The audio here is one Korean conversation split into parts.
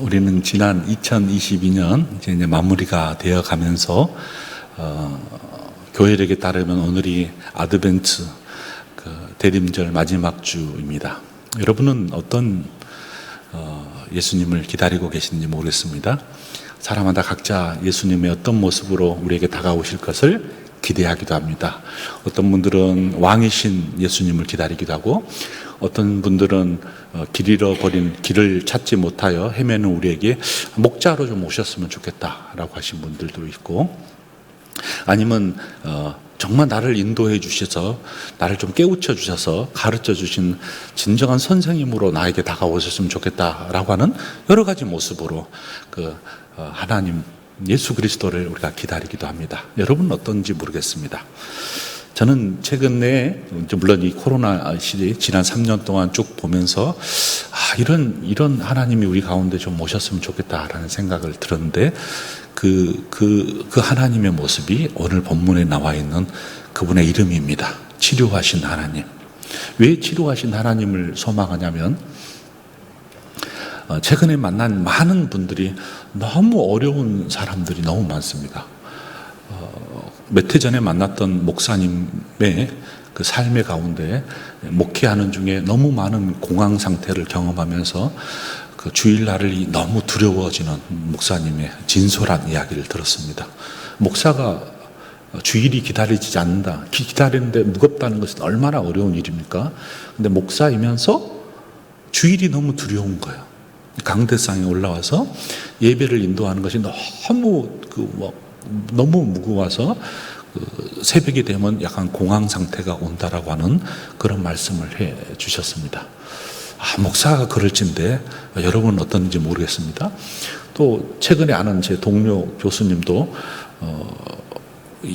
우리는 지난 2022년 이제 마무리가 되어 가면서 교회력에 따르면 오늘이 아드벤트 대림절 마지막 주입니다. 여러분은 어떤 예수님을 기다리고 계신지 모르겠습니다. 사람마다 각자 예수님의 어떤 모습으로 우리에게 다가오실 것을 기대하기도 합니다. 어떤 분들은 왕이신 예수님을 기다리기도 하고, 어떤 분들은 길 잃어버린 길을 찾지 못하여 헤매는 우리에게 목자로 좀 오셨으면 좋겠다라고 하신 분들도 있고, 아니면 정말 나를 인도해 주셔서 나를 좀 깨우쳐 주셔서 가르쳐 주신 진정한 선생님으로 나에게 다가오셨으면 좋겠다라고 하는 여러 가지 모습으로 하나님 예수 그리스도를 우리가 기다리기도 합니다. 여러분은 어떤지 모르겠습니다. 저는 최근에 물론 이 코로나 시대 지난 3년 동안 쭉 보면서 이런 하나님이 우리 가운데 좀 오셨으면 좋겠다라는 생각을 들었는데, 그 하나님의 모습이 오늘 본문에 나와 있는 그분의 이름입니다. 치료하신 하나님. 왜 치료하신 하나님을 소망하냐면, 최근에 만난 많은 분들이 너무 어려운 사람들이 너무 많습니다. 몇 해 전에 만났던 목사님의 그 삶의 가운데 목회하는 중에 너무 많은 공황 상태를 경험하면서 그 주일날이 너무 두려워지는 목사님의 진솔한 이야기를 들었습니다. 목사가 주일이 기다리지 않는다, 기다리는데 무겁다는 것은 얼마나 어려운 일입니까? 근데 목사이면서 주일이 너무 두려운 거예요. 강대상에 올라와서 예배를 인도하는 것이 너무 무거워서 새벽이 되면 약간 공황 상태가 온다라고 하는 그런 말씀을 해 주셨습니다. 목사가 그럴진데 여러분은 어떤지 모르겠습니다. 또 최근에 아는 제 동료 교수님도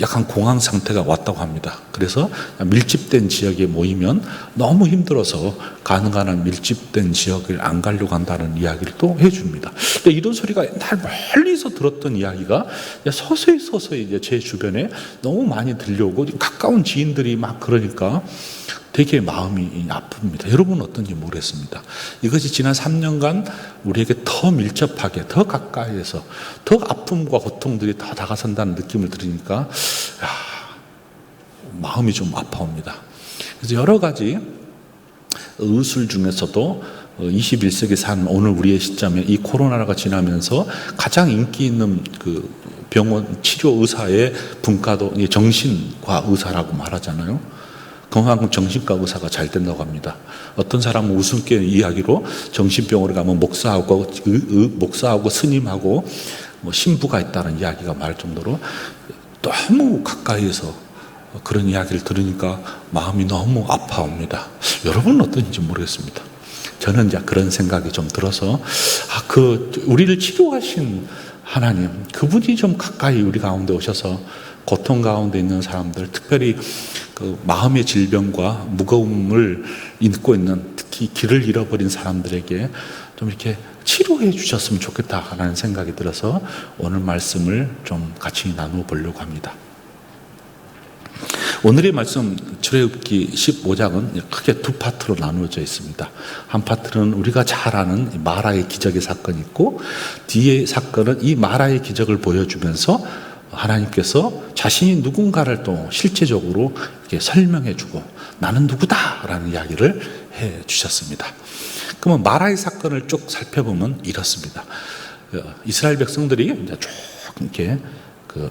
약간 공황 상태가 왔다고 합니다. 그래서 밀집된 지역에 모이면 너무 힘들어서 가능한 한 밀집된 지역을 안 가려고 한다는 이야기를 또 해줍니다. 근데 이런 소리가 옛날 멀리서 들었던 이야기가 서서히 이제 제 주변에 너무 많이 들려오고, 가까운 지인들이 막 그러니까 되게 마음이 아픕니다. 여러분은 어떤지 모르겠습니다. 이것이 지난 3년간 우리에게 더 밀접하게, 더 가까이에서 더 아픔과 고통들이 더 다가선다는 느낌을 들으니까 마음이 좀 아파옵니다. 그래서 여러 가지 의술 중에서도 21세기 산 오늘 우리의 시점에 이 코로나가 지나면서 가장 인기 있는 그 병원 치료 의사의 분과도 정신과 의사라고 말하잖아요. 그만큼 정신과 의사가 잘 된다고 합니다. 어떤 사람은 우습게 이야기로 정신병원에 가면 목사하고 스님하고 신부가 있다는 이야기가 많을 정도로 너무 가까이에서 그런 이야기를 들으니까 마음이 너무 아파옵니다. 여러분은 어떤지 모르겠습니다. 저는 이제 그런 생각이 좀 들어서 우리를 치료하신 하나님, 그분이 좀 가까이 우리 가운데 오셔서 고통 가운데 있는 사람들, 특별히 그 마음의 질병과 무거움을 잊고 있는, 특히 길을 잃어버린 사람들에게 좀 이렇게 치료해 주셨으면 좋겠다라는 생각이 들어서 오늘 말씀을 좀 같이 나누어 보려고 합니다. 오늘의 말씀 출애굽기 15장은 크게 두 파트로 나누어져 있습니다. 한 파트는 우리가 잘 아는 마라의 기적의 사건이 있고, 뒤의 사건은 이 마라의 기적을 보여주면서 하나님께서 자신이 누군가를 또 실제적으로 이렇게 설명해 주고 나는 누구다라는 이야기를 해 주셨습니다. 그러면 마라의 사건을 쭉 살펴보면 이렇습니다. 이스라엘 백성들이 쭉 이렇게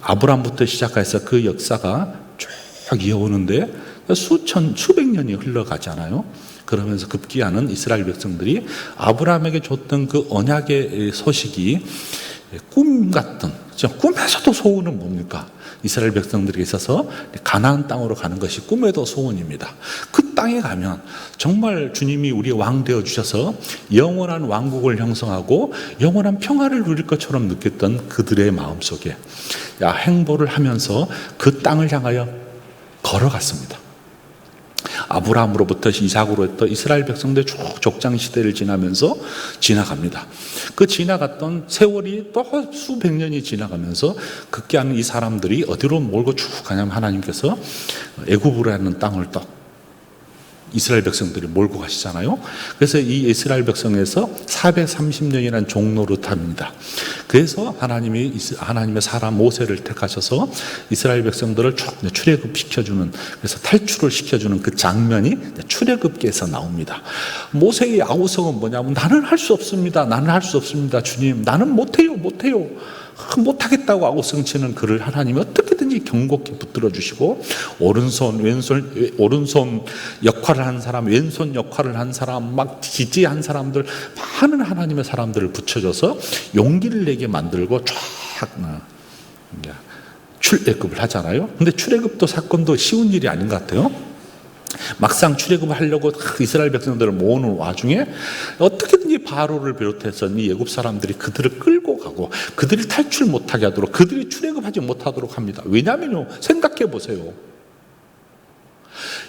아브람부터 시작해서 그 역사가 쭉 이어오는데 수백 년이 흘러가잖아요. 그러면서 급기야는 이스라엘 백성들이 아브라함에게 줬던 그 언약의 소식이 꿈 같던, 꿈에서도 소원은 뭡니까? 이스라엘 백성들에게 있어서 가나안 땅으로 가는 것이 꿈에도 소원입니다. 그 땅에 가면 정말 주님이 우리의 왕 되어 주셔서 영원한 왕국을 형성하고 영원한 평화를 누릴 것처럼 느꼈던 그들의 마음속에 행보를 하면서 그 땅을 향하여 걸어갔습니다. 아브라함으로부터 이삭으로 했던 이스라엘 백성들 쭉 족장 시대를 지나면서 지나갑니다. 그 지나갔던 세월이 또 수백 년이 지나가면서 급기야는 이 사람들이 어디로 몰고 쭉 가냐면 하나님께서 애굽으로 하는 땅을 또 이스라엘 백성들이 몰고 가시잖아요. 그래서 이 이스라엘 백성에서 430년이라는 종노릇합니다. 그래서 하나님의 사람 모세를 택하셔서 이스라엘 백성들을 쭉 출애굽시켜주는, 그래서 탈출을 시켜주는 그 장면이 출애굽기에서 나옵니다. 모세의 아우성은 뭐냐면, 나는 할 수 없습니다. 나는 할 수 없습니다. 주님, 나는 못해요. 못하겠다고 아우성치는 그를 하나님이 어떻게든지 경고케 붙들어 주시고, 오른손 역할을 한 사람, 왼손 역할을 한 사람, 막 지지한 사람들, 많은 하나님의 사람들을 붙여줘서 용기를 내게 만들고 쫙 출애굽을 하잖아요. 근데 출애굽도 사건도 쉬운 일이 아닌 것 같아요. 막상 출애굽을 하려고 이스라엘 백성들을 모으는 와중에 어떻게든지 바로를 비롯해서 이 애굽 사람들이 그들을 끌고 가고 그들이 탈출 못하게 하도록, 그들이 출애굽하지 못하도록 합니다. 왜냐하면요, 생각해 보세요.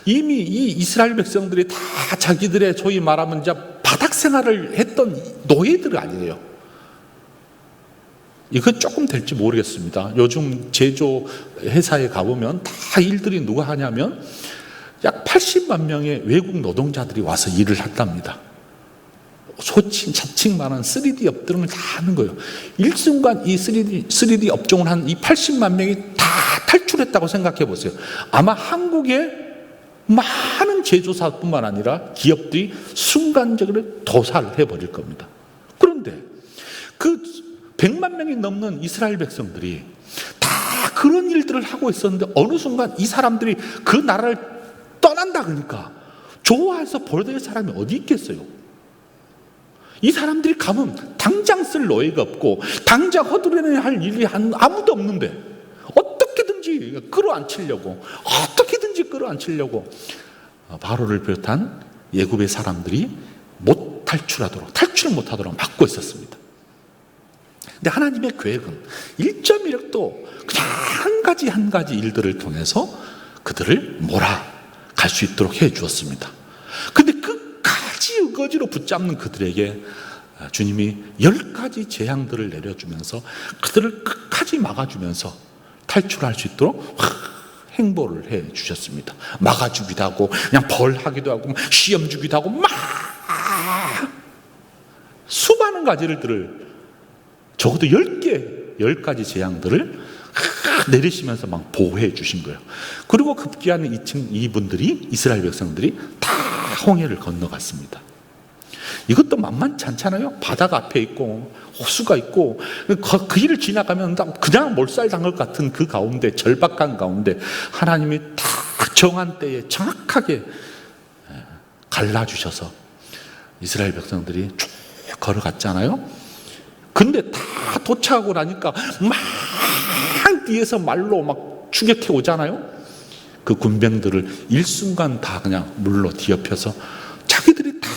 이미 이 이스라엘 백성들이 다 자기들의 소위 말하면 이제 바닥 생활을 했던 노예들 아니에요. 이건 조금 될지 모르겠습니다. 요즘 제조 회사에 가보면 다 일들이 누가 하냐면 약 80만 명의 외국 노동자들이 와서 일을 한답니다. 소칭, 자칭만한 3D 업들은 다 하는 거예요. 일순간 이 3D 업종을 한 이 80만 명이 다 탈출했다고 생각해 보세요. 아마 한국의 많은 제조사뿐만 아니라 기업들이 순간적으로 도살을 해버릴 겁니다. 그런데 그 100만 명이 넘는 이스라엘 백성들이 다 그런 일들을 하고 있었는데 어느 순간 이 사람들이 그 나라를 떠난다 그러니까 좋아해서 보내줄 사람이 어디 있겠어요? 이 사람들이 가면 당장 쓸 노예가 없고 당장 허드렛해야 할 일이 아무도 없는데 어떻게든지 끌어안치려고 바로를 비롯한 애굽의 사람들이 탈출을 못하도록 막고 있었습니다. 근데 하나님의 계획은 1.1도 그냥 한 가지 일들을 통해서 그들을 몰아갈 수 있도록 해 주었습니다. 근데 끝까지 의거지로 붙잡는 그들에게 주님이 10가지 재앙들을 내려주면서 그들을 끝까지 막아주면서 탈출할 수 있도록 행보를 해 주셨습니다. 막아주기도 하고 그냥 벌하기도 하고 시험 주기도 하고 막 수많은 가지를 적어도 10가지 재앙들을 내리시면서 막 보호해 주신 거예요. 그리고 급기야는 이분들이, 이스라엘 백성들이 다 홍해를 건너갔습니다. 이것도 만만치 않잖아요. 바다가 앞에 있고 호수가 있고 그 일을 지나가면 그냥 몰살당할 것 같은 그 가운데, 절박한 가운데 하나님이 다 정한 때에 정확하게 갈라주셔서 이스라엘 백성들이 쭉 걸어갔잖아요. 근데 다 도착하고 나니까 막 뒤에서 말로 막 추격해 오잖아요. 그 군병들을 일순간 다 그냥 물로 뒤엎여서 자기들이 다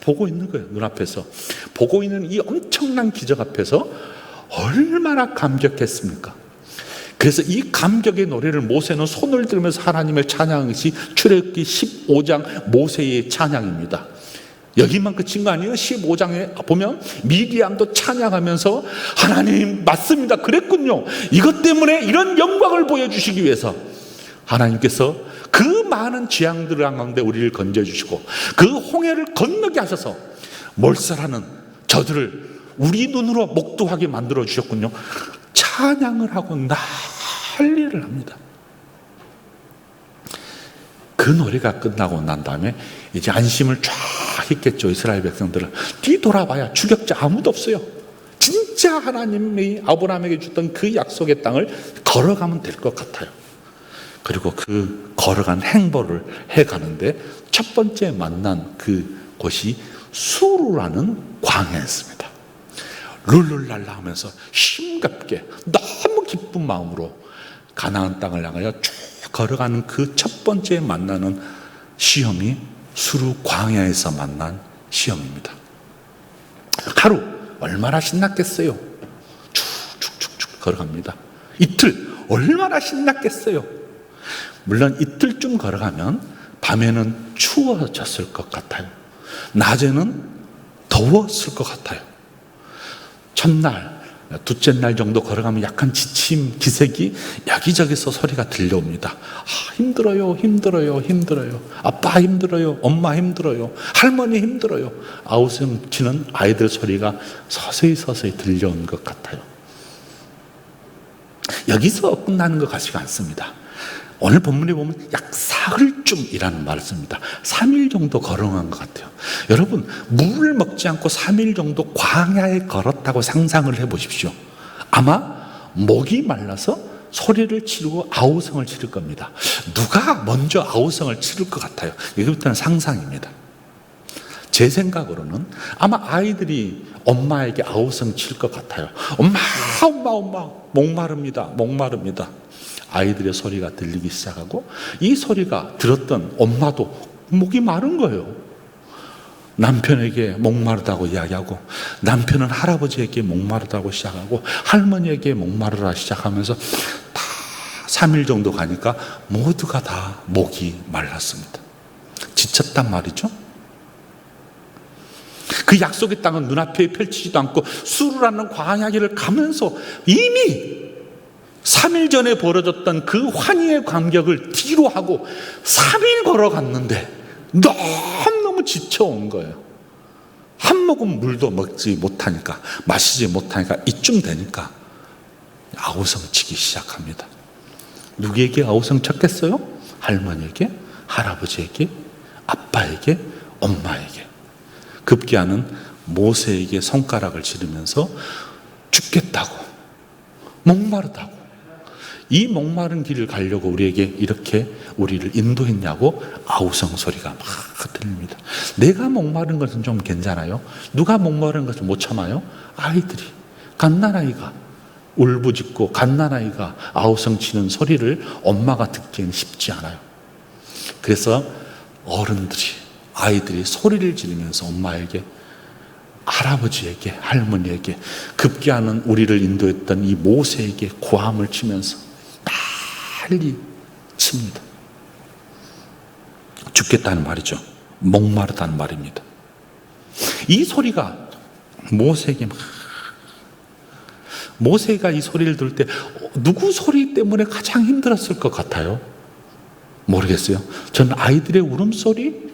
보고 있는 거예요. 눈앞에서 보고 있는 이 엄청난 기적 앞에서 얼마나 감격했습니까? 그래서 이 감격의 노래를 모세는 손을 들면서 하나님을 찬양한 것이 출애굽기 15장 모세의 찬양입니다. 여기만 그친 거 아니에요? 15장에 보면 미디암도 찬양하면서 하나님 맞습니다, 그랬군요. 이것 때문에 이런 영광을 보여주시기 위해서 하나님께서 그 많은 재앙들 가운데 우리를 건져주시고 그 홍해를 건너게 하셔서 몰살하는 저들을 우리 눈으로 목도하게 만들어 주셨군요. 찬양을 하고 난리를 합니다. 그 노래가 끝나고 난 다음에 이제 안심을 쫙 했겠죠. 이스라엘 백성들은 뒤돌아봐야 추격자 아무도 없어요. 진짜 하나님이 아브라함에게 줬던 그 약속의 땅을 걸어가면 될 것 같아요. 그리고 그 걸어간 행보를 해가는데 첫 번째 만난 그 곳이 수르라는 광야였습니다. 룰룰랄라 하면서 심갑게 너무 기쁜 마음으로 가나안 땅을 향하여 쭉 걸어가는 그 첫 번째 만나는 시험이 수르 광야에서 만난 시험입니다. 하루 얼마나 신났겠어요. 쭉쭉쭉쭉 걸어갑니다. 이틀 얼마나 신났겠어요. 물론 이틀쯤 걸어가면 밤에는 추워졌을 것 같아요. 낮에는 더웠을 것 같아요. 첫날 둘째 날 정도 걸어가면 약간 지침, 기색이 여기저기서 소리가 들려옵니다. 아, 힘들어요, 힘들어요, 힘들어요. 아빠 힘들어요, 엄마 힘들어요, 할머니 힘들어요. 아우성 치는 아이들 소리가 서서히 들려온 것 같아요. 여기서 끝나는 것 같지가 않습니다. 오늘 본문에 보면 약 사흘쯤이라는 말을 씁니다. 3일 정도 걸어간 것 같아요. 여러분, 물을 먹지 않고 3일 정도 광야에 걸었다고 상상을 해보십시오. 아마 목이 말라서 소리를 치르고 아우성을 치를 겁니다. 누가 먼저 아우성을 치를 것 같아요? 이것부터는 상상입니다. 제 생각으로는 아마 아이들이 엄마에게 아우성 칠 것 같아요. 엄마, 엄마, 엄마, 목마릅니다. 아이들의 소리가 들리기 시작하고, 이 소리가 들었던 엄마도 목이 마른 거예요. 남편에게 목마르다고 이야기하고, 남편은 할아버지에게 목마르다고 시작하고, 할머니에게 목마르다 시작하면서 다 3일 정도 가니까 모두가 다 목이 말랐습니다. 지쳤단 말이죠. 그 약속의 땅은 눈앞에 펼치지도 않고 수르라는 광야길을 가면서 이미 3일 전에 벌어졌던 그 환희의 감격을 뒤로 하고 3일 걸어갔는데 너무 지쳐온 거예요. 한 모금 물도 먹지 못하니까, 마시지 못하니까, 이쯤 되니까 아우성 치기 시작합니다. 누구에게 아우성 쳤겠어요? 할머니에게, 할아버지에게, 아빠에게, 엄마에게. 급기야는 모세에게 손가락을 지르면서 죽겠다고, 목마르다고, 이 목마른 길을 가려고 우리에게 이렇게 우리를 인도했냐고 아우성 소리가 막 들립니다. 내가 목마른 것은 좀 괜찮아요. 누가 목마른 것을 못 참아요? 아이들이, 갓난아이가 울부짖고 갓난아이가 아우성 치는 소리를 엄마가 듣기에는 쉽지 않아요. 그래서 어른들이, 아이들이 소리를 지르면서 엄마에게, 할아버지에게, 할머니에게, 급기야는 우리를 인도했던 이 모세에게 고함을 치면서 빨리 칩니다. 죽겠다는 말이죠. 목마르다는 말입니다. 이 소리가 모세에게 모세가 이 소리를 들을 때 누구 소리 때문에 가장 힘들었을 것 같아요? 모르겠어요. 저는 아이들의 울음소리?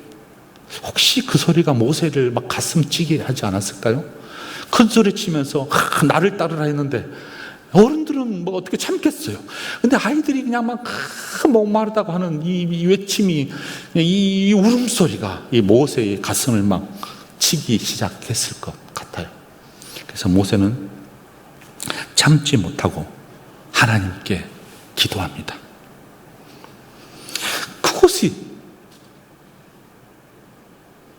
혹시 그 소리가 모세를 막 가슴 찌게 하지 않았을까요? 큰 소리 치면서 나를 따르라 했는데 어른들은 뭐 어떻게 참겠어요. 근데 아이들이 그냥 막 목마르다고 하는 이 외침이, 이 울음소리가 이 모세의 가슴을 막 치기 시작했을 것 같아요. 그래서 모세는 참지 못하고 하나님께 기도합니다. 그곳이,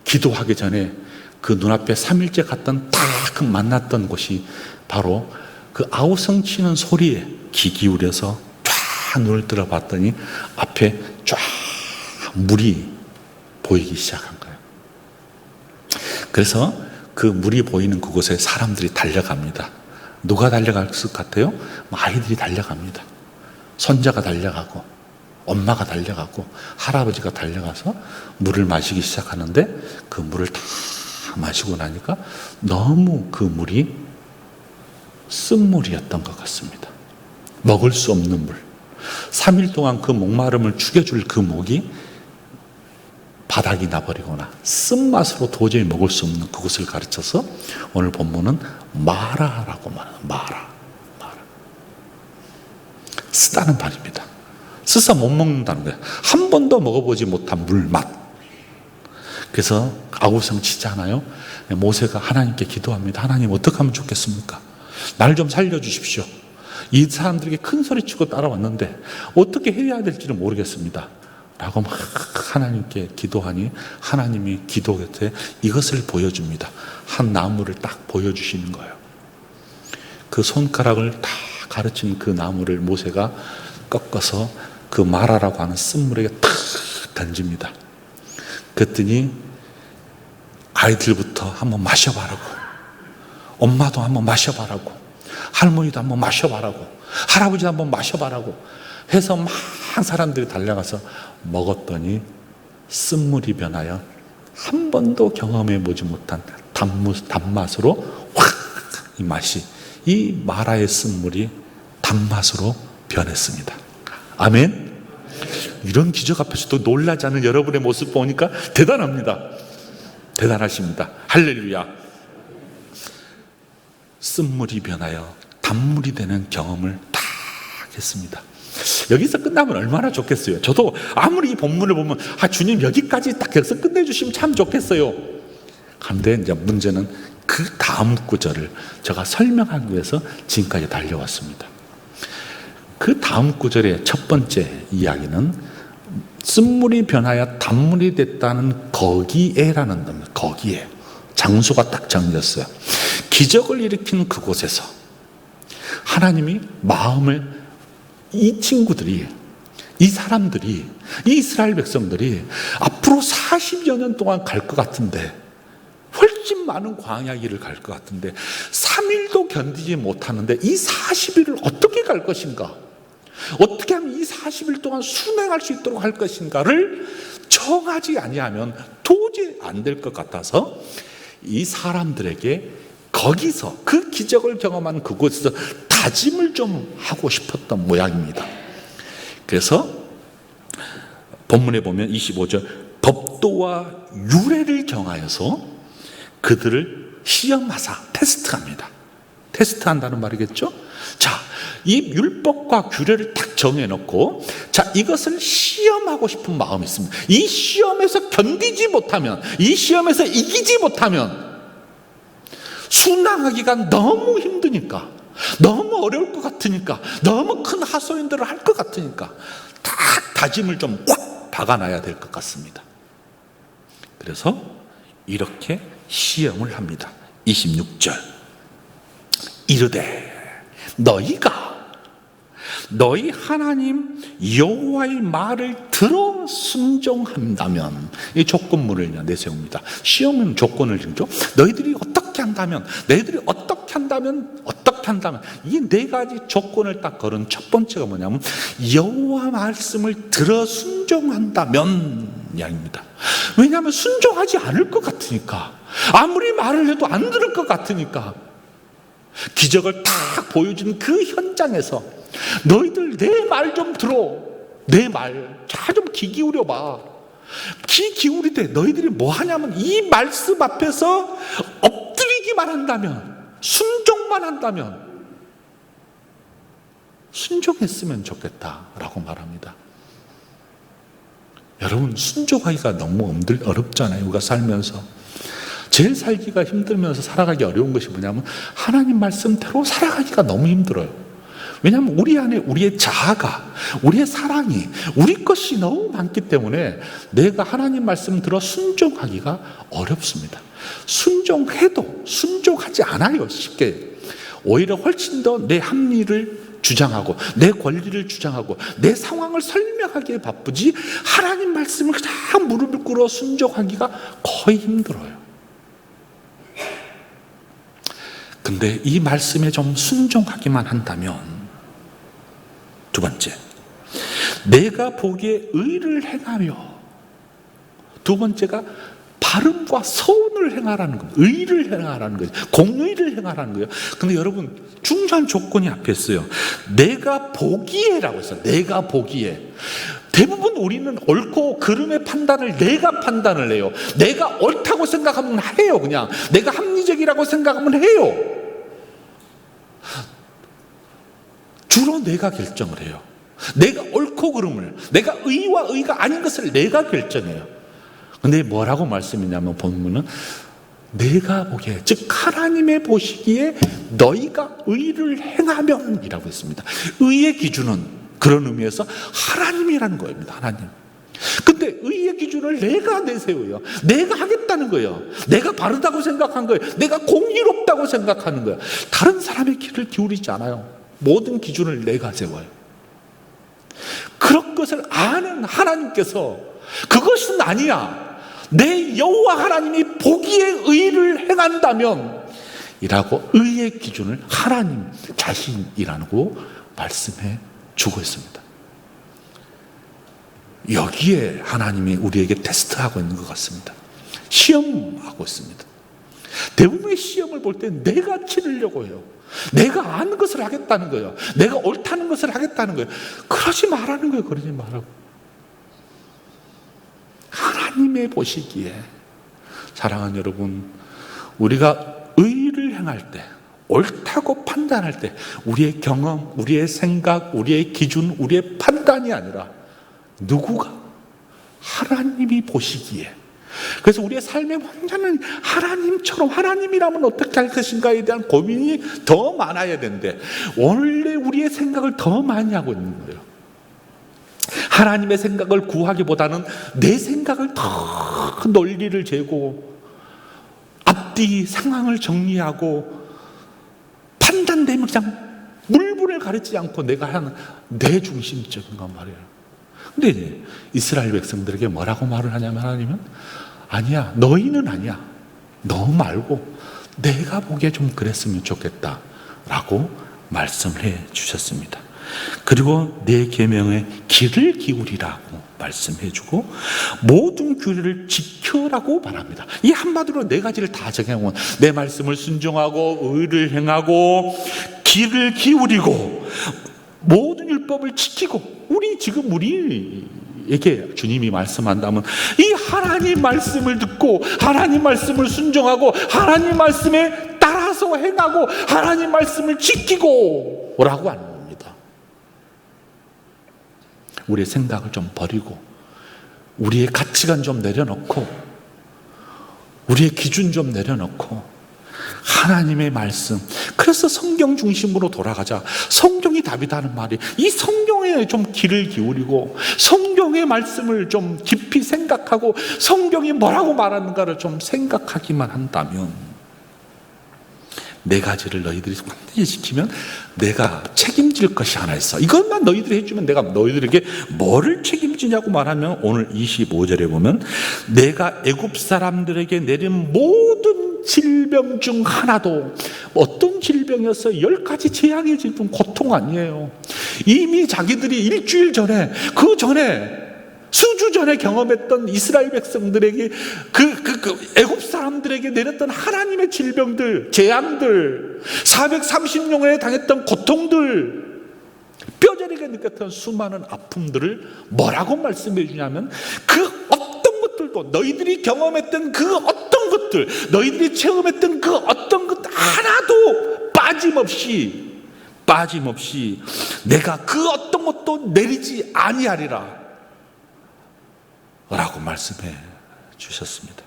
기도하기 전에 그 눈앞에 3일째 갔던 딱 만났던 곳이 바로 그 아우성 치는 소리에 귀 기울여서 쫙 눈을 들어봤더니 앞에 쫙 물이 보이기 시작한 거예요. 그래서 그 물이 보이는 그곳에 사람들이 달려갑니다. 누가 달려갈 것 같아요? 아이들이 달려갑니다. 손자가 달려가고, 엄마가 달려가고, 할아버지가 달려가서 물을 마시기 시작하는데, 그 물을 다 마시고 나니까 너무 그 물이 쓴물이었던 것 같습니다. 먹을 수 없는 물. 3일 동안 그 목마름을 죽여줄 그 목이 바닥이 나버리거나 쓴맛으로 도저히 먹을 수 없는 그것을 가르쳐서 오늘 본문은 마라라고 말해요. 마라. 쓰다는 말입니다. 쓰서 못 먹는다는 거예요. 한 번도 먹어보지 못한 물맛. 그래서 아우성 치잖아요. 모세가 하나님께 기도합니다. 하나님, 어떻게 하면 좋겠습니까? 날 좀 살려주십시오. 이 사람들에게 큰 소리 치고 따라왔는데 어떻게 해야 될지는 모르겠습니다. 라고 막 하나님께 기도하니 하나님이 기도 곁에 이것을 보여줍니다. 한 나무를 딱 보여주시는 거예요. 그 손가락을 다 가르친 그 나무를 모세가 꺾어서 그 마라라고 하는 쓴물에게 탁 던집니다. 그랬더니 아이들부터 한번 마셔봐라고, 엄마도 한번 마셔봐라고, 할머니도 한번 마셔봐라고, 할아버지도 한번 마셔봐라고 해서 막 사람들이 달려가서 먹었더니 쓴물이 변하여 한 번도 경험해보지 못한 단맛으로 확 이 맛이 이 마라의 쓴물이 단맛으로 변했습니다. 아멘. 이런 기적 앞에서도 놀라지 않은 여러분의 모습 보니까 대단합니다. 대단하십니다. 할렐루야. 쓴물이 변하여 단물이 되는 경험을 딱 했습니다. 여기서 끝나면 얼마나 좋겠어요. 저도 아무리 이 본문을 보면 주님 여기까지 딱 여기서 끝내주시면 참 좋겠어요. 그런데 이제 문제는 그 다음 구절을 제가 설명하기 위해서 지금까지 달려왔습니다. 그 다음 구절의 첫 번째 이야기는 쓴물이 변하여 단물이 됐다는 거기에라는 겁니다. 거기에. 장소가 딱 정해졌어요. 기적을 일으킨 그곳에서 하나님이 마음을 이 친구들이, 이 사람들이, 이 이스라엘 백성들이 앞으로 40여 년 동안 갈 것 같은데, 훨씬 많은 광야 길을 갈 것 같은데 3일도 견디지 못하는데 이 40일을 어떻게 갈 것인가, 어떻게 하면 이 40일 동안 순행할 수 있도록 할 것인가를 정하지 아니하면 도저히 안 될 것 같아서 이 사람들에게 거기서 그 기적을 경험한 그곳에서 다짐을 좀 하고 싶었던 모양입니다. 그래서 본문에 보면 25절 법도와 유래를 정하여서 그들을 시험하사 테스트합니다. 테스트한다는 말이겠죠? 자, 이 율법과 규례를 딱 정해놓고 자, 이것을 시험하고 싶은 마음이 있습니다. 이 시험에서 견디지 못하면, 이 시험에서 이기지 못하면 순항하기가 너무 힘드니까, 너무 어려울 것 같으니까, 너무 큰 하소연들을 할 것 같으니까 딱 다짐을 좀 꽉 박아놔야 될 것 같습니다. 그래서 이렇게 시험을 합니다. 26절 이르되 너희 하나님 여호와의 말을 들어 순종한다면, 이 조건물을 내세웁니다. 시험은 조건을 주죠. 너희들이 어떻게 한다면, 이 네 가지 조건을 딱 걸은 첫 번째가 뭐냐면 여호와 말씀을 들어 순종한다면 양입니다. 왜냐하면 순종하지 않을 것 같으니까, 아무리 말을 해도 안 들을 것 같으니까, 기적을 딱 보여준 그 현장에서 너희들 내 말 좀 들어, 내 말 잘 좀 귀 기울여 봐. 귀 기울이되 너희들이 뭐 하냐면 이 말씀 앞에서 엎드리기만 한다면, 순종만 한다면, 순종했으면 좋겠다라고 말합니다. 여러분, 순종하기가 너무 어렵잖아요. 우리가 살면서 제일 살기가 힘들면서 살아가기 어려운 것이 뭐냐면 하나님 말씀대로 살아가기가 너무 힘들어요. 왜냐하면 우리 안에 우리의 자아가, 우리의 사랑이, 우리 것이 너무 많기 때문에 내가 하나님 말씀 들어 순종하기가 어렵습니다. 순종해도 순종하지 않아요, 쉽게. 오히려 훨씬 더 내 합리를 주장하고 내 권리를 주장하고 내 상황을 설명하기에 바쁘지 하나님 말씀을 그냥 무릎을 꿇어 순종하기가 거의 힘들어요. 근데 이 말씀에 좀 순종하기만 한다면, 두 번째, 내가 보기에 의를 행하며, 두 번째가 바름과 선을 행하라는 겁니다. 의를 행하라는 거죠. 공의를 행하라는 거예요. 근데 여러분, 중요한 조건이 앞에 있어요. 내가 보기에라고 했어요. 내가 보기에. 대부분 우리는 옳고 그름의 판단을 내가 판단을 해요. 내가 옳다고 생각하면 해요. 그냥 내가 합리적이라고 생각하면 해요. 주로 내가 결정을 해요. 내가 옳고 그름을, 내가 의와 의가 아닌 것을 내가 결정해요. 근데 뭐라고 말씀이냐면 본문은 내가 보기에, 즉 하나님의 보시기에 너희가 의를 행하면 이라고 했습니다. 의의 기준은 그런 의미에서 하나님이라는 거입니다. 하나님. 근데 의의 기준을 내가 내세워요. 내가 하겠다는 거예요. 내가 바르다고 생각한 거예요. 내가 공의롭다고 생각하는 거예요. 다른 사람의 귀를 기울이지 않아요. 모든 기준을 내가 세워요. 그런 것을 아는 하나님께서 그것은 아니야, 내 여호와 하나님이 보기에 의를 행한다면 이라고 의의 기준을 하나님 자신이라고 말씀해 주고 있습니다. 여기에 하나님이 우리에게 테스트하고 있는 것 같습니다. 시험하고 있습니다. 대부분의 시험을 볼 때 내가 치르려고 해요. 내가 아는 것을 하겠다는 거예요. 내가 옳다는 것을 하겠다는 거예요. 그러지 말라는 거예요. 그러지 말라고. 하나님의 보시기에, 사랑하는 여러분, 우리가 의를 행할 때, 옳다고 판단할 때 우리의 경험, 우리의 생각, 우리의 기준, 우리의 판단이 아니라 누구가? 하나님이 보시기에. 그래서 우리의 삶의 완전한 하나님처럼, 하나님이라면 어떻게 할 것인가에 대한 고민이 더 많아야 되는데 원래 우리의 생각을 더 많이 하고 있는 거예요. 하나님의 생각을 구하기보다는 내 생각을 더 논리를 재고 앞뒤 상황을 정리하고 판단되면 그냥 물불을 가리지 않고 내가 하는 내 중심적인 건 말이에요. 근데 이제 이스라엘 백성들에게 뭐라고 말을 하냐면 하나님은 아니야, 너희는 아니야. 너 말고 내가 보기에 좀 그랬으면 좋겠다 라고 말씀을 해 주셨습니다. 그리고 내 계명에 귀를 기울이라고 말씀해 주고 모든 규례를 지켜라고 말합니다. 이 한마디로 네 가지를 다 적용하면 내 말씀을 순종하고 의를 행하고 귀를 기울이고 모든 율법을 지키고, 우리에게 주님이 말씀한다면 이 하나님 말씀을 듣고 하나님 말씀을 순종하고 하나님 말씀에 따라서 행하고 하나님 말씀을 지키고 라고 하는 겁니다. 우리의 생각을 좀 버리고 우리의 가치관 좀 내려놓고 우리의 기준 좀 내려놓고 하나님의 말씀, 그래서 성경 중심으로 돌아가자. 성경이 답이다 하는 말이, 이 성경에 좀 귀를 기울이고 성경의 말씀을 좀 깊이 생각하고 성경이 뭐라고 말하는가를 좀 생각하기만 한다면, 네 가지를 너희들이 완전히 지키면 내가 책임질 것이 하나 있어. 이것만 너희들이 해주면 내가 너희들에게 뭐를 책임지냐고 말하면, 오늘 25절에 보면 내가 애굽 사람들에게 내린 모든 질병 중 하나도, 어떤 질병이었어요? 10가지 재앙의 질병, 고통 아니에요. 이미 자기들이 일주일 전에, 그 전에 수주 전에 경험했던 이스라엘 백성들에게 애굽 사람들에게 내렸던 하나님의 질병들, 재앙들, 430년에 당했던 고통들, 뼈저리게 느꼈던 수많은 아픔들을 뭐라고 말씀해 주냐면, 그 어떤 것들도, 너희들이 경험했던 그 어떤 것들, 너희들이 체험했던 그 어떤 것 하나도 빠짐없이 내가 그 어떤 것도 내리지 아니하리라 라고 말씀해 주셨습니다.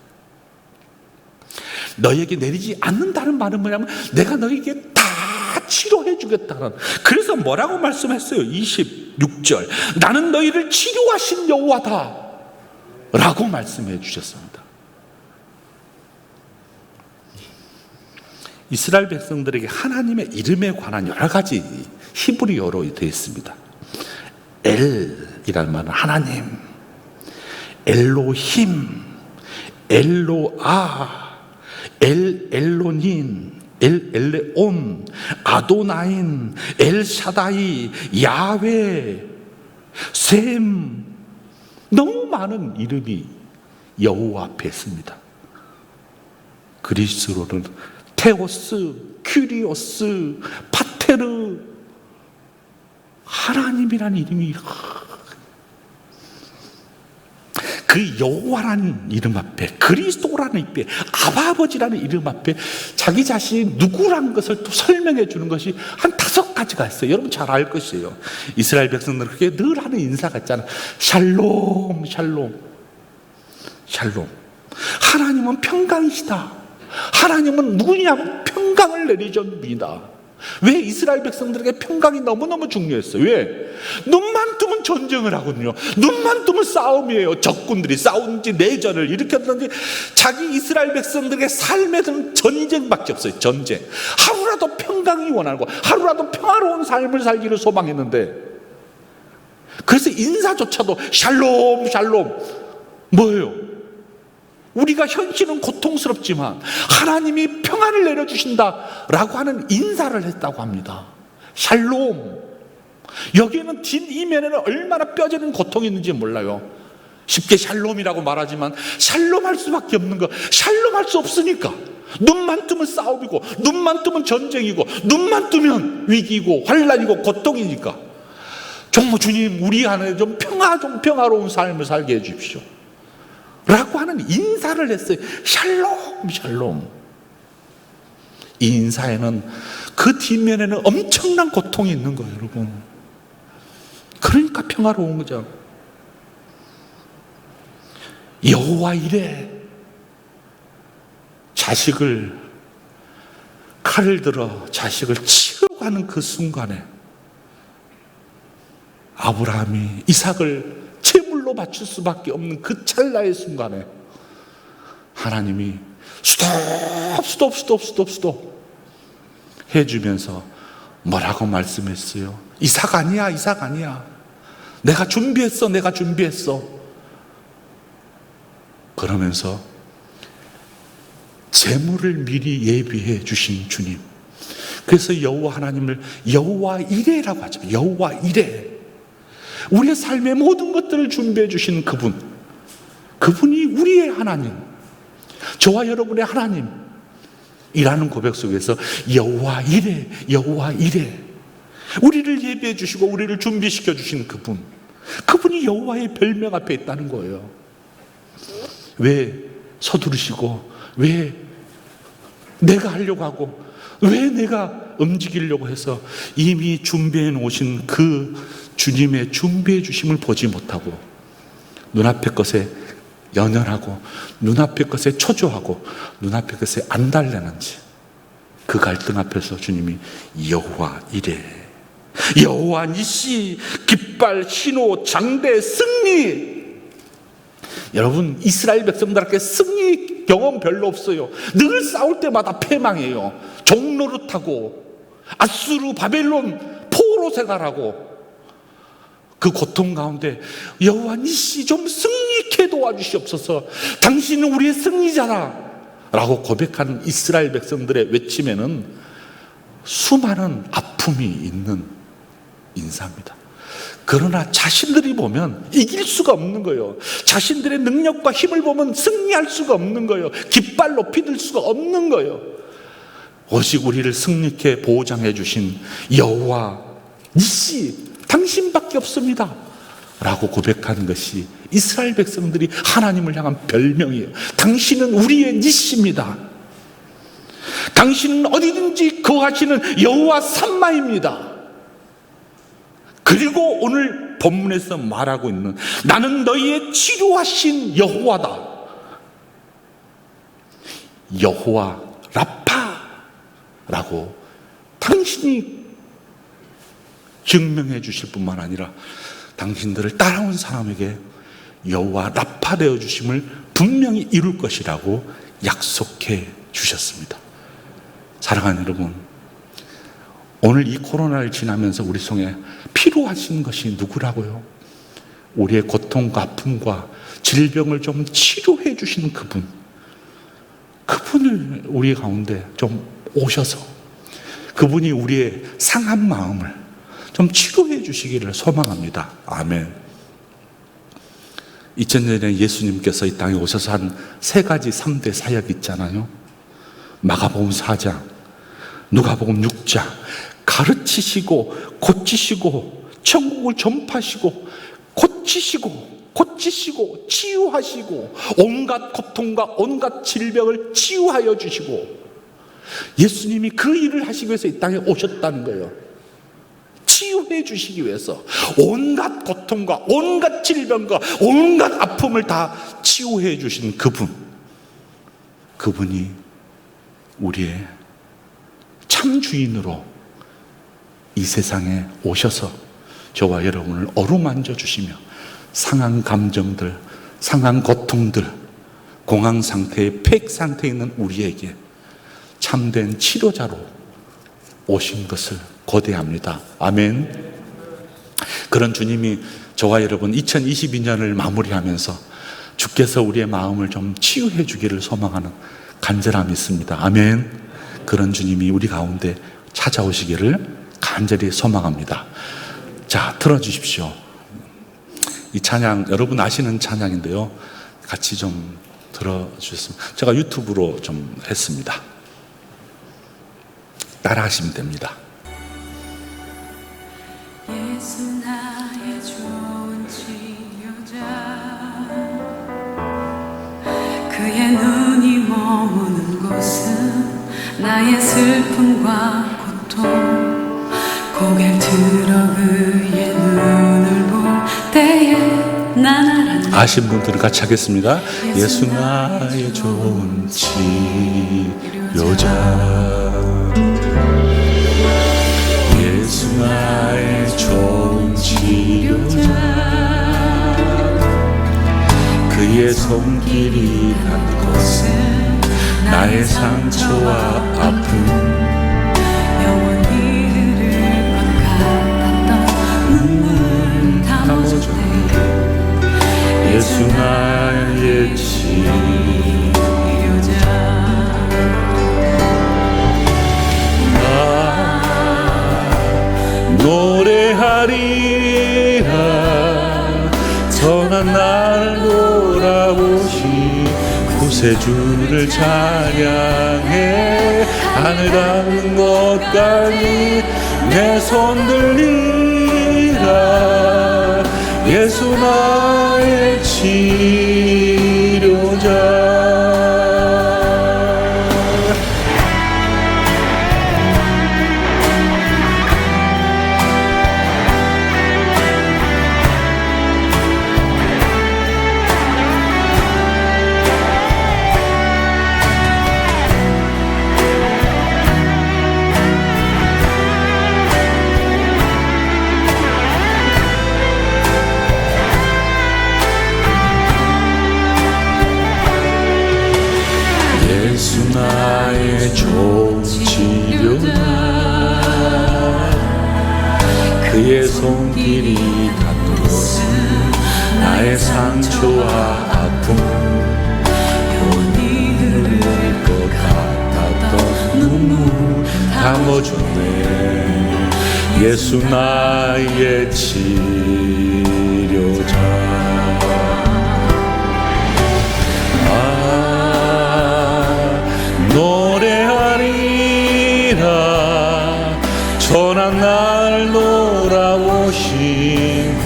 너희에게 내리지 않는다는 말은 뭐냐면 내가 너희에게 다 치료해 주겠다는. 그래서 뭐라고 말씀했어요? 26절, 나는 너희를 치료하신 여호와다 라고 말씀해 주셨습니다. 이스라엘 백성들에게 하나님의 이름에 관한 여러 가지 히브리어로 되어 있습니다. 엘이라는 말은 하나님, 엘로힘, 엘로아, 엘로닌, 엘레온, 아도나인, 엘샤다이, 야훼, 셈, 너무 많은 이름이 여호와 앞에 있습니다. 그리스로는 테오스, 큐리오스, 파테르, 하나님이라는 이름이, 그 여호와라는 이름 앞에, 그리스도라는 이름 앞에, 아버지라는 이름 앞에 자기 자신이 누구란 것을 또 설명해 주는 것이 한 5가지가 있어요. 여러분 잘 알 것이에요. 이스라엘 백성들은 그게 늘 하는 인사가 있잖아요. 샬롬, 샬롬, 샬롬. 하나님은 평강이시다. 하나님은 누구냐면 평강을 내리십니다. 왜 이스라엘 백성들에게 평강이 너무너무 중요했어요? 왜? 눈만 뜨면 전쟁을 하거든요. 눈만 뜨면 싸움이에요. 적군들이 싸우는지 내전을 일으켰든지, 자기 이스라엘 백성들에게 삶에서는 전쟁밖에 없어요. 전쟁. 하루라도 평강이 원하고 하루라도 평화로운 삶을 살기를 소망했는데, 그래서 인사조차도 샬롬, 샬롬. 뭐예요? 우리가 현실은 고통스럽지만 하나님이 평안을 내려주신다라고 하는 인사를 했다고 합니다. 샬롬. 여기에는 뒷이면에는 얼마나 뼈저린 고통이 있는지 몰라요. 쉽게 샬롬이라고 말하지만 샬롬할 수밖에 없는 거, 샬롬할 수 없으니까. 눈만 뜨면 싸움이고, 눈만 뜨면 전쟁이고, 눈만 뜨면 위기고 환난이고 고통이니까. 정말 주님, 우리 안에 좀 평화로운 삶을 살게 해 주십시오 라고 하는 인사를 했어요. 샬롬, 샬롬. 이 인사에는, 그 뒷면에는 엄청난 고통이 있는 거예요, 여러분. 그러니까 평화로운 거죠. 여호와 이래. 자식을, 칼을 들어 자식을 치려고 하는 그 순간에 아브라함이 이삭을 제물로 바칠 수밖에 없는 그 찰나의 순간에 하나님이 스톱 해주면서 뭐라고 말씀했어요? 이삭 아니야, 이삭 아니야. 내가 준비했어. 그러면서 제물을 미리 예비해 주신 주님. 그래서 여호와 하나님을 여호와 이레라고 하죠. 여호와 이레. 우리의 삶의 모든 것들을 준비해 주신 그분, 그분이 우리의 하나님, 저와 여러분의 하나님이라는 고백 속에서 여호와 이레, 여호와 이레, 우리를 예비해 주시고 우리를 준비시켜 주신 그분, 그분이 여호와의 별명 앞에 있다는 거예요. 왜 서두르시고, 왜 내가 하려고 하고, 왜 내가 움직이려고 해서 이미 준비해 놓으신 그 주님의 준비해 주심을 보지 못하고 눈앞의 것에 연연하고 눈앞의 것에 초조하고 눈앞의 것에 안달내는지, 그 갈등 앞에서 주님이 여호와 이레, 여호와 니시, 깃발, 신호, 장대, 승리. 여러분, 이스라엘 백성들에게 승리 경험 별로 없어요. 늘 싸울 때마다 패망해요. 종노릇하고 아수르, 바벨론 포로 생활하고, 그 고통 가운데 여호와 니시, 좀 승리케 도와주시옵소서, 당신은 우리의 승리자다 라고 고백하는 이스라엘 백성들의 외침에는 수많은 아픔이 있는 인사입니다. 그러나 자신들이 보면 이길 수가 없는 거예요. 자신들의 능력과 힘을 보면 승리할 수가 없는 거예요. 깃발 높이 들 수가 없는 거예요. 오직 우리를 승리케 보장해 주신 여호와 니시, 당신밖에 없습니다 라고 고백하는 것이 이스라엘 백성들이 하나님을 향한 별명이에요. 당신은 우리의 니시입니다. 당신은 어디든지 거하시는 여호와 삼마입니다. 그리고 오늘 본문에서 말하고 있는 나는 너희의 치료하신 여호와다, 여호와 라파라고 당신이 증명해 주실 뿐만 아니라 당신들을 따라온 사람에게 여호와 라파 되어 주심을 분명히 이룰 것이라고 약속해 주셨습니다. 사랑하는 여러분, 오늘 이 코로나를 지나면서 우리 속에 필요하신 것이 누구라고요? 우리의 고통과 아픔과 질병을 좀 치료해 주시는 그분, 그분을 우리 가운데 좀 오셔서 그분이 우리의 상한 마음을 좀 치료해 주시기를 소망합니다. 아멘. 2000년 전에 예수님께서 이 땅에 오셔서 한 3가지 3대 사역 있잖아요. 마가복음 4장, 누가복음 6장, 가르치시고 고치시고 천국을 전파하시고 고치시고 치유하시고 온갖 고통과 온갖 질병을 치유하여 주시고, 예수님이 그 일을 하시기 위해서 이 땅에 오셨다는 거예요. 치유해 주시기 위해서 온갖 고통과 온갖 질병과 온갖 아픔을 다 치유해 주신 그분이 우리의 참 주인으로 이 세상에 오셔서 저와 여러분을 어루만져 주시며 상한 감정들, 상한 고통들, 공황 상태에 폐액 상태에 있는 우리에게 참된 치료자로 오신 것을 고대합니다. 아멘. 그런 주님이 저와 여러분 2022년을 마무리하면서 주께서 우리의 마음을 좀 치유해 주기를 소망하는 간절함이 있습니다. 아멘. 그런 주님이 우리 가운데 찾아오시기를 간절히 소망합니다. 자, 들어주십시오. 이 찬양 여러분 아시는 찬양인데요. 같이 좀 들어주셨으면. 제가 유튜브로 좀 했습니다. 따라하시면 됩니다. 예수 나의 좋은 치료자, 그의 눈이 머무는 곳은 나의 슬픔과 고통, 고개를 들어 그의 눈을 볼 때에 난 알았네. 아신 분들은 같이 하겠습니다. 예수 나의 좋은 치료자, 예수 나의 좋은 치료자, 그의 손길이 간 곳은 나의 상처와 아픔, 영원히 흐를 것 같았던 눈물 담아줬네. 예수 나의 치료자, 노래하리라 선한 날 돌아오신 구세주를 찬양해. 하늘 닿는 것까지 내 손 들리라. 예수 나의 치료자. 예수 나의 좋은 치료자, 그의 손길이 닿는 곳은 나의 상처와 아픔, 영원히 흐를 것 같았던 눈물 담아줬네. 예수 나의 치료자. 노래하리라 전한 날 돌아오신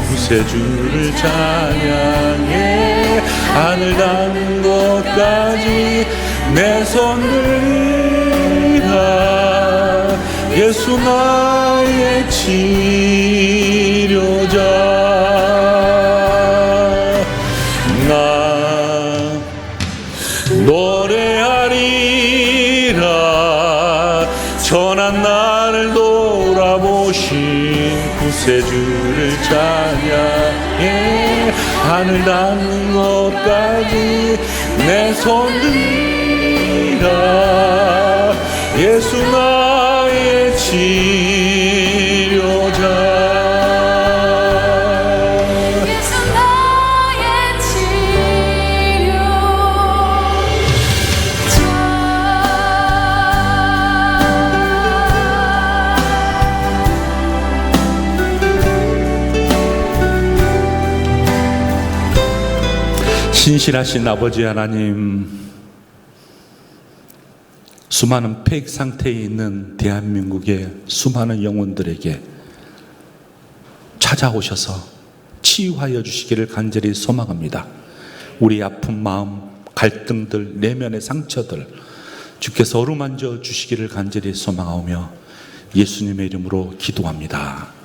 구세주를 찬양해. 하늘 닿는 것까지 내 손 들리라. 예수 나의 치료자. 노래하리라 전한 나를 돌아보신 구세주를 찬양해. 하늘 닿는 것까지 내 손 들리라. 예수 나의 치료자. 신실하신 아버지 하나님, 수많은 폐익 상태에 있는 대한민국의 수많은 영혼들에게 찾아오셔서 치유하여 주시기를 간절히 소망합니다. 우리 아픈 마음, 갈등들, 내면의 상처들 주께서 어루만져 주시기를 간절히 소망하며 예수님의 이름으로 기도합니다.